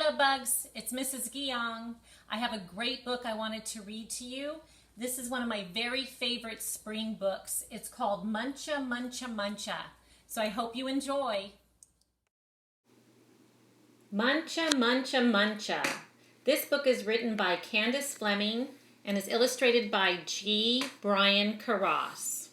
Love Bugs, it's Mrs. Guiang. I have a great book I wanted to read to you. This is one of my very favorite spring books. It's called Muncha, Muncha, Muncha. So I hope you enjoy. Muncha, Muncha, Muncha. This book is written by Candice Fleming and is illustrated by G. Brian Carras.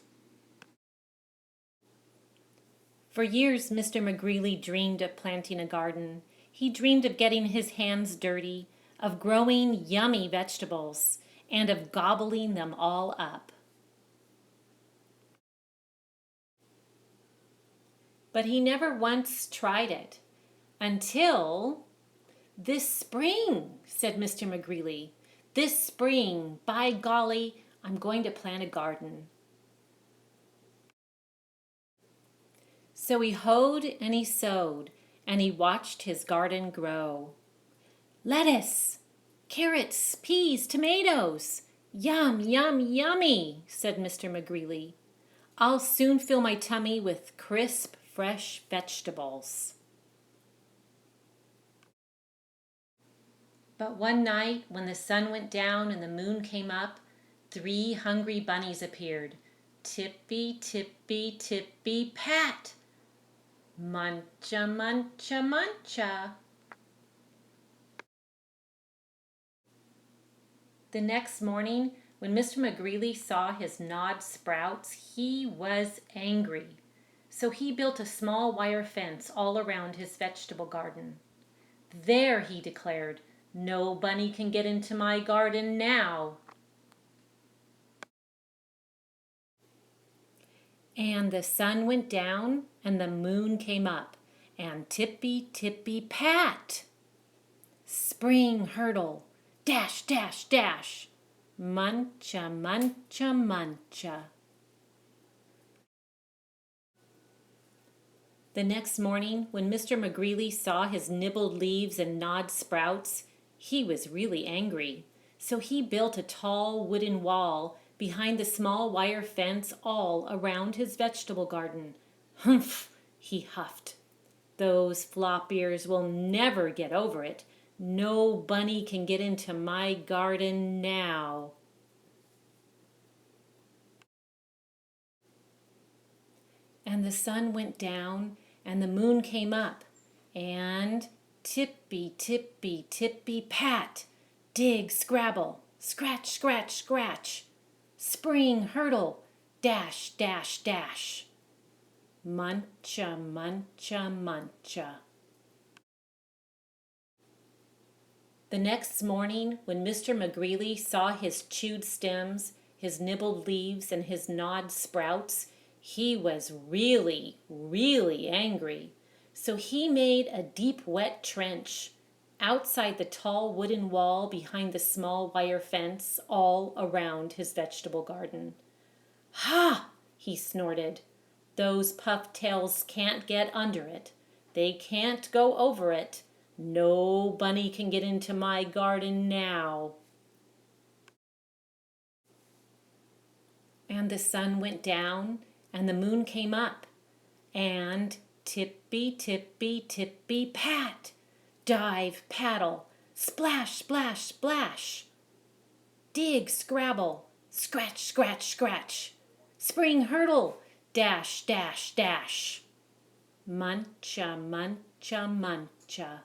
For years, Mr. McGreely dreamed of planting a garden. He dreamed of getting his hands dirty, of growing yummy vegetables, and of gobbling them all up. But he never once tried it, until this spring, said Mr. McGreely. This spring, by golly, I'm going to plant a garden. So he hoed and he sowed, and he watched his garden grow. Lettuce, carrots, peas, tomatoes. Yum, yum, yummy, said Mr. McGreely. I'll soon fill my tummy with crisp, fresh vegetables. But one night, when the sun went down and the moon came up, 3 hungry bunnies appeared. Tippy, tippy, tippy, pat! Muncha, muncha, muncha. The next morning, when Mr. McGreely saw his gnawed sprouts, he was angry. So he built a small wire fence all around his vegetable garden. There, he declared, no bunny can get into my garden now. And the sun went down and the moon came up, and tippy, tippy, pat! Spring hurtle, dash, dash, dash! Muncha, muncha, muncha. The next morning, when Mr. McGreely saw his nibbled leaves and gnawed sprouts, he was really angry. So he built a tall wooden wall behind the small wire fence all around his vegetable garden. Humph, he huffed. Those flop ears will never get over it. No bunny can get into my garden now. And the sun went down and the moon came up, and tippy, tippy, tippy, pat! Dig, scrabble, scratch, scratch, scratch! Spring hurtle, dash, dash, dash! Muncha, muncha, muncha. The next morning, when Mr. McGreely saw his chewed stems, his nibbled leaves, and his gnawed sprouts, he was really, really angry. So he made a deep, wet trench outside the tall wooden wall behind the small wire fence all around his vegetable garden. Ha! He snorted. Those pufftails can't get under it. They can't go over it. No bunny can get into my garden now. And the sun went down and the moon came up, and tippy, tippy, tippy, pat! Dive, paddle, splash, splash, splash! Dig, scrabble, scratch, scratch, scratch! Spring hurtle, dash, dash, dash! Muncha, muncha, muncha.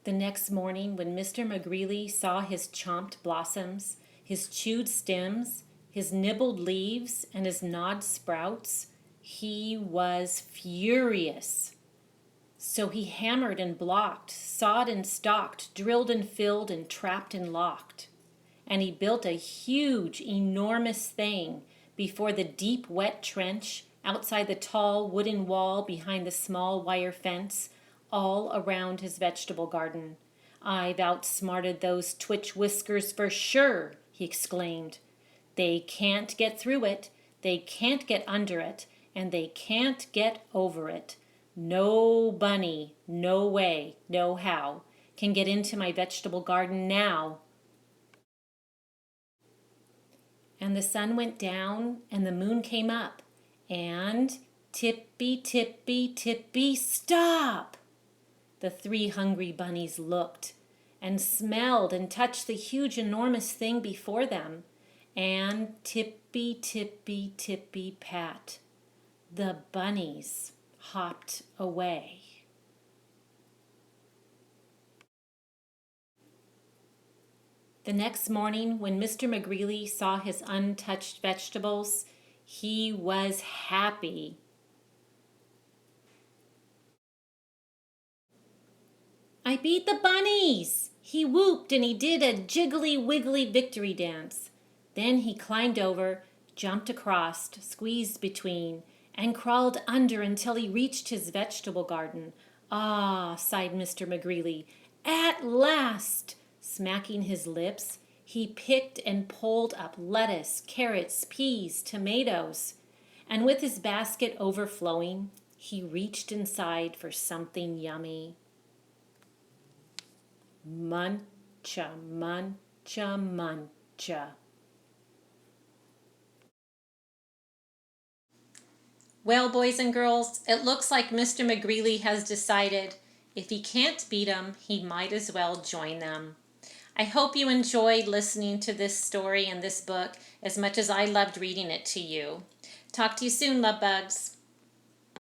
The next morning, when Mr. McGreely saw his chomped blossoms, his chewed stems, his nibbled leaves, and his gnawed sprouts, he was furious. So he hammered and blocked, sawed and stalked, drilled and filled, and trapped and locked. And he built a huge, enormous thing before the deep, wet trench outside the tall wooden wall behind the small wire fence all around his vegetable garden. I've outsmarted those twitch whiskers for sure, he exclaimed. They can't get through it, they can't get under it, and they can't get over it. No bunny, no way, no how, can get into my vegetable garden now. And the sun went down and the moon came up, and Tippy, tippy, tippy, stop! The 3 hungry bunnies looked and smelled and touched the huge, enormous thing before them. And tippy, tippy, tippy, pat, the bunnies hopped away. The next morning, when Mr. McGreely saw his untouched vegetables, he was happy. I beat the bunnies! He whooped and he did a jiggly wiggly victory dance. Then he climbed over, jumped across, squeezed between, and crawled under until he reached his vegetable garden. Ah, sighed Mr. McGreely, at last! Smacking his lips, he picked and pulled up lettuce, carrots, peas, tomatoes. And with his basket overflowing, he reached inside for something yummy. Muncha, muncha, muncha. Well, boys and girls, it looks like Mr. McGreely has decided if he can't beat them, he might as well join them. I hope you enjoyed listening to this story and this book as much as I loved reading it to you. Talk to you soon, love bugs.